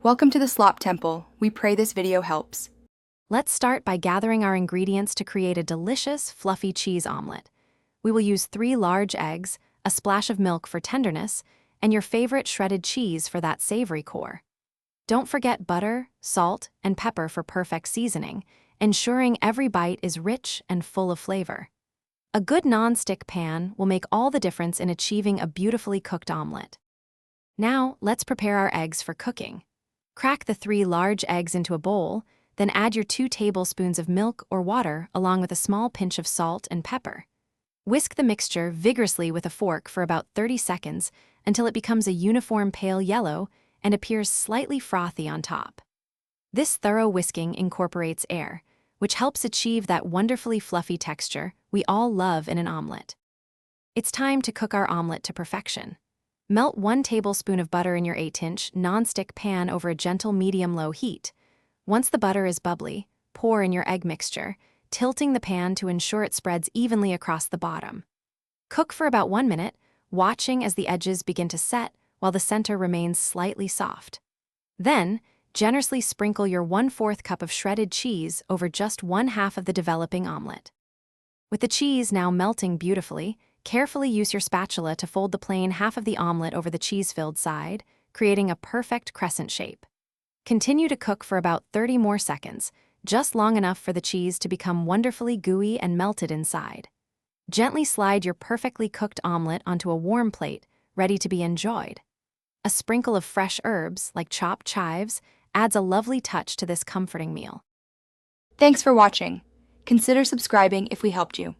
Welcome to the Slop Temple. We pray this video helps. Let's start by gathering our ingredients to create a delicious, fluffy cheese omelet. We will use 3 large eggs, a splash of milk for tenderness, and your favorite shredded cheese for that savory core. Don't forget butter, salt, and pepper for perfect seasoning, ensuring every bite is rich and full of flavor. A good non-stick pan will make all the difference in achieving a beautifully cooked omelet. Now, let's prepare our eggs for cooking. Crack the 3 large eggs into a bowl, then add your 2 tablespoons of milk or water along with a small pinch of salt and pepper. Whisk the mixture vigorously with a fork for about 30 seconds until it becomes a uniform pale yellow and appears slightly frothy on top. This thorough whisking incorporates air, which helps achieve that wonderfully fluffy texture we all love in an omelet. It's time to cook our omelet to perfection. Melt 1 tablespoon of butter in your 8-inch non-stick pan over a gentle medium-low heat. Once the butter is bubbly, pour in your egg mixture, tilting the pan to ensure it spreads evenly across the bottom. Cook for about 1 minute, watching as the edges begin to set while the center remains slightly soft. Then, generously sprinkle your 1/4 cup of shredded cheese over just 1/2 of the developing omelet. With the cheese now melting beautifully, carefully use your spatula to fold the plain half of the omelet over the cheese-filled side, creating a perfect crescent shape. Continue to cook for about 30 more seconds, just long enough for the cheese to become wonderfully gooey and melted inside. Gently slide your perfectly cooked omelet onto a warm plate, ready to be enjoyed. A sprinkle of fresh herbs, like chopped chives, adds a lovely touch to this comforting meal. Thanks for watching. Consider subscribing if we helped you.